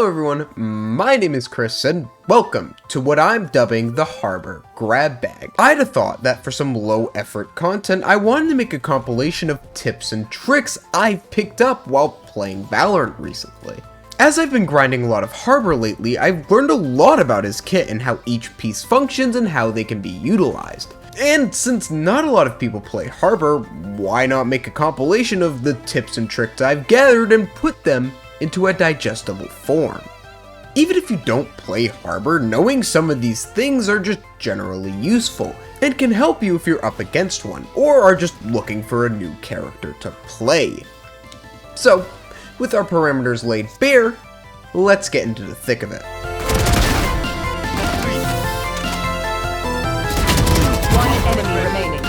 Hello everyone, my name is Chris and welcome to what I'm dubbing the Harbor Grab Bag. I'd have thought that for some low effort content, I wanted to make a compilation of tips and tricks I've picked up while playing Valorant recently. As I've been grinding a lot of Harbor lately, I've learned a lot about his kit and how each piece functions and how they can be utilized. And since not a lot of people play Harbor, why not make a compilation of the tips and tricks I've gathered and put them into a digestible form. Even if you don't play Harbor, knowing some of these things are just generally useful and can help you if you're up against one or are just looking for a new character to play. So, with our parameters laid bare, let's get into the thick of it. One enemy remaining.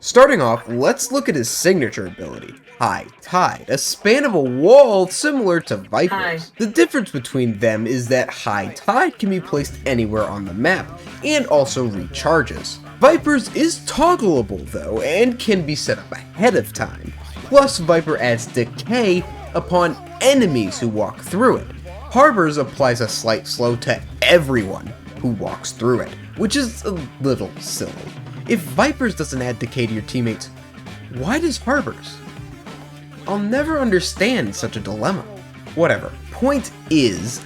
Starting off, let's look at his signature ability, High Tide, a span of a wall similar to Viper's. The difference between them is that High Tide can be placed anywhere on the map, and also recharges. Viper's is toggleable though, and can be set up ahead of time. Plus, Viper adds decay upon enemies who walk through it. Harbor's applies a slight slow to everyone who walks through it, which is a little silly. If Viper's doesn't add decay to your teammates, why does Harbor's? I'll never understand such a dilemma. Whatever. Point is,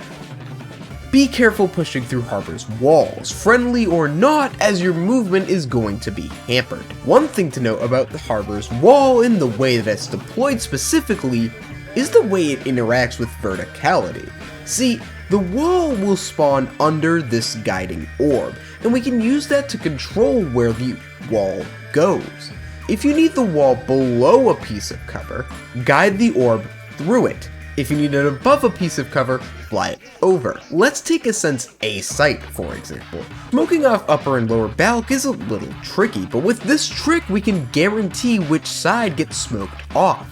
be careful pushing through Harbor's walls, friendly or not, as your movement is going to be hampered. One thing to note about the Harbor's wall in the way that it's deployed specifically is the way it interacts with verticality. See, the wall will spawn under this guiding orb, and we can use that to control where the wall goes. If you need the wall below a piece of cover, guide the orb through it. If you need it above a piece of cover, fly it over. Let's take a Sense A site, for example. Smoking off upper and lower balc is a little tricky, but with this trick we can guarantee which side gets smoked off.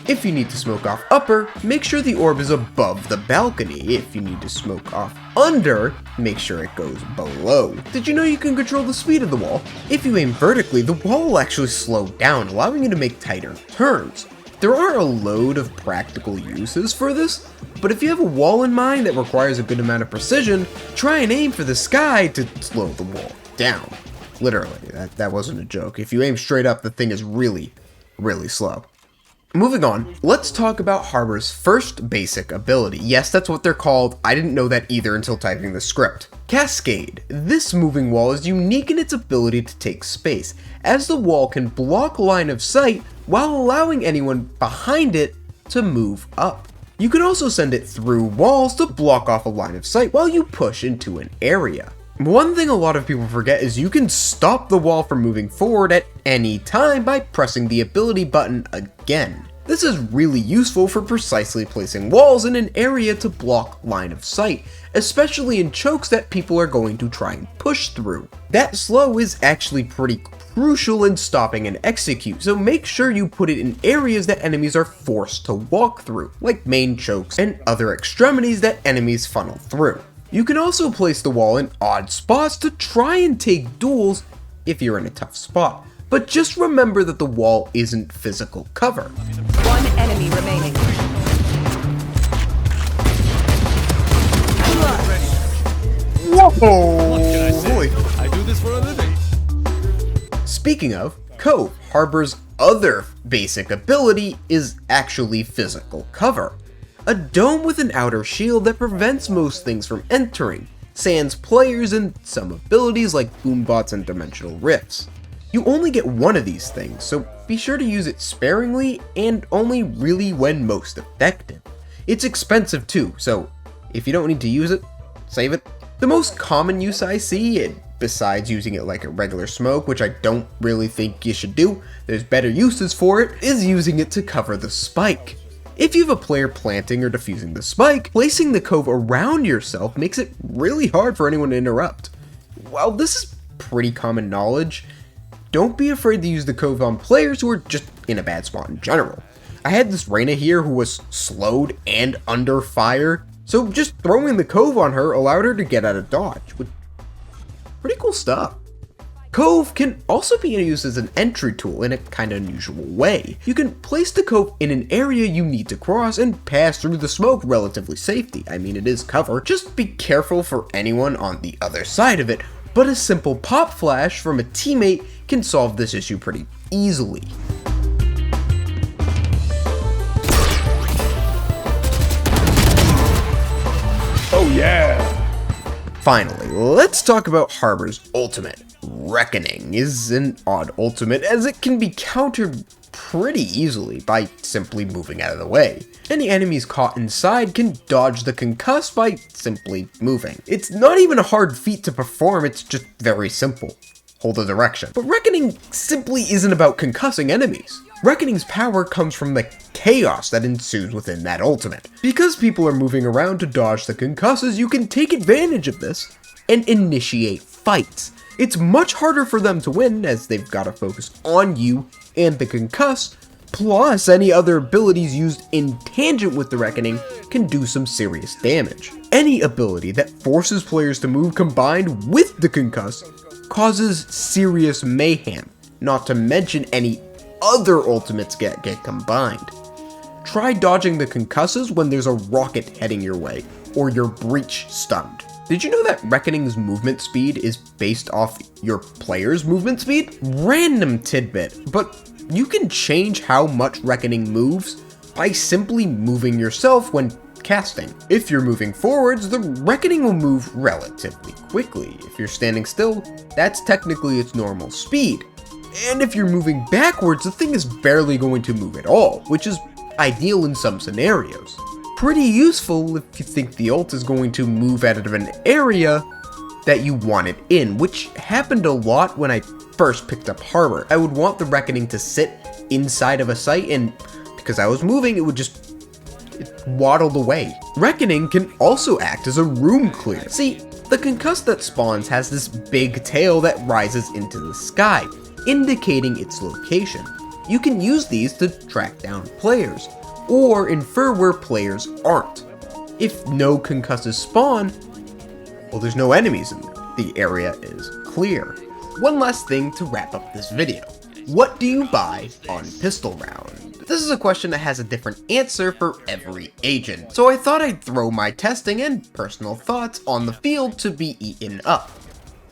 If you need to smoke off upper, make sure the orb is above the balcony. If you need to smoke off under, make sure it goes below. Did you know you can control the speed of the wall? If you aim vertically, the wall will actually slow down, allowing you to make tighter turns. There are a load of practical uses for this, but if you have a wall in mind that requires a good amount of precision, try and aim for the sky to slow the wall down. Literally, that wasn't a joke. If you aim straight up, the thing is really, really slow. Moving on, let's talk about Harbor's first basic ability. Yes, that's what they're called. I didn't know that either until typing the script. Cascade. This moving wall is unique in its ability to take space, as the wall can block line of sight while allowing anyone behind it to move up. You can also send it through walls to block off a line of sight while you push into an area. One thing a lot of people forget is you can stop the wall from moving forward at any time by pressing the ability button again. This is really useful for precisely placing walls in an area to block line of sight, especially in chokes that people are going to try and push through. That slow is actually pretty crucial in stopping an execute, so make sure you put it in areas that enemies are forced to walk through, like main chokes and other extremities that enemies funnel through. You can also place the wall in odd spots to try and take duels if you're in a tough spot. But just remember that the wall isn't physical cover. One enemy remaining. Whoa! What can I say? I do this for a living. Speaking of, Cove, Harbor's other basic ability is actually physical cover. A dome with an outer shield that prevents most things from entering, sans players and some abilities like boombots and dimensional rifts. You only get one of these things, so be sure to use it sparingly and only really when most effective. It's expensive too, so if you don't need to use it, save it. The most common use I see, besides using it like a regular smoke, which I don't really think you should do, there's better uses for it, is using it to cover the spike. If you have a player planting or defusing the spike, placing the cove around yourself makes it really hard for anyone to interrupt. While this is pretty common knowledge, don't be afraid to use the cove on players who are just in a bad spot in general. I had this Reyna here who was slowed and under fire, so just throwing the cove on her allowed her to get out of dodge. Pretty cool stuff. Cove can also be used as an entry tool in a kinda unusual way. You can place the cove in an area you need to cross and pass through the smoke relatively safely. I mean, it is cover, just be careful for anyone on the other side of it, but a simple pop flash from a teammate can solve this issue pretty easily. Oh yeah! Finally, let's talk about Harbor's ultimate. Reckoning is an odd ultimate as it can be countered pretty easily by simply moving out of the way. Any enemies caught inside can dodge the concuss by simply moving. It's not even a hard feat to perform, it's just very simple. Hold the direction. But Reckoning simply isn't about concussing enemies. Reckoning's power comes from the chaos that ensues within that ultimate. Because people are moving around to dodge the concusses, you can take advantage of this and initiate fights. It's much harder for them to win as they've got to focus on you and the concuss, plus any other abilities used in tangent with the Reckoning can do some serious damage. Any ability that forces players to move combined with the concuss causes serious mayhem, not to mention any other ultimates get combined. Try dodging the concusses when there's a rocket heading your way, or you're breach stunned. Did you know that Reckoning's movement speed is based off your player's movement speed? Random tidbit, but you can change how much Reckoning moves by simply moving yourself when casting. If you're moving forwards, the Reckoning will move relatively quickly. If you're standing still, that's technically its normal speed. And if you're moving backwards, the thing is barely going to move at all, which is ideal in some scenarios. Pretty useful if you think the ult is going to move out of an area that you want it in, which happened a lot when I first picked up Harbor. I would want the Reckoning to sit inside of a site, and because I was moving, it would just waddled away. Reckoning can also act as a room clear. See, the concuss that spawns has this big tail that rises into the sky, indicating its location. You can use these to track down players, or infer where players aren't. If no concusses spawn, well, there's no enemies in there. The area is clear. One last thing to wrap up this video. What do you buy on pistol round? This is a question that has a different answer for every agent, so I thought I'd throw my testing and personal thoughts on the field to be eaten up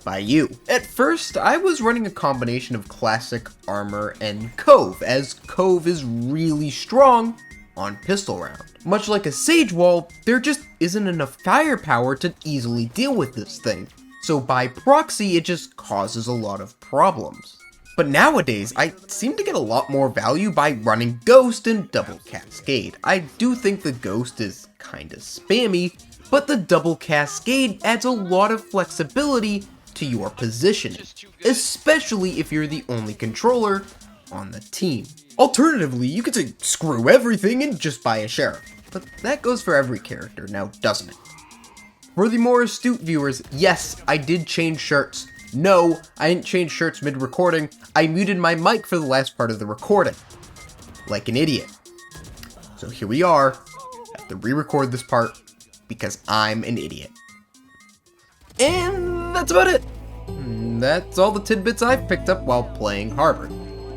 by you. At first, I was running a combination of classic, armor, and Cove, as Cove is really strong on pistol round. Much like a Sage Wall, there just isn't enough firepower to easily deal with this thing, so by proxy it just causes a lot of problems. But nowadays, I seem to get a lot more value by running Ghost and Double Cascade. I do think the Ghost is kinda spammy, but the Double Cascade adds a lot of flexibility to your positioning, especially if you're the only controller on the team. Alternatively, you could say screw everything and just buy a Sheriff, but that goes for every character now, doesn't it? For the more astute viewers, yes, I did change shirts. No, I didn't change shirts mid-recording. I muted my mic for the last part of the recording, like an idiot. So here we are, I have to re-record this part because I'm an idiot. And that's about it. That's all the tidbits I've picked up while playing Harbor.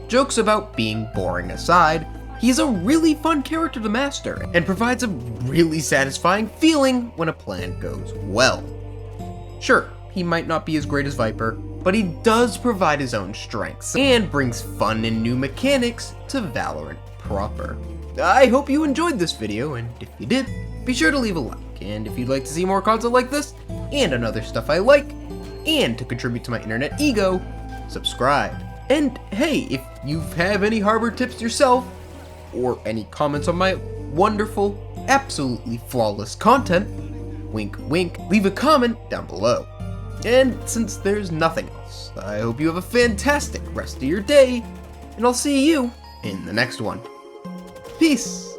Jokes about being boring aside, he's a really fun character to master and provides a really satisfying feeling when a plan goes well. Sure, he might not be as great as Viper, but he does provide his own strengths and brings fun and new mechanics to Valorant proper. I hope you enjoyed this video, and if you did, be sure to leave a like. And if you'd like to see more content like this, and another stuff I like, and to contribute to my internet ego, subscribe. And hey, if you have any Harbor tips yourself, or any comments on my wonderful, absolutely flawless content, wink wink, leave a comment down below. And since there's nothing else, I hope you have a fantastic rest of your day, and I'll see you in the next one. Peace!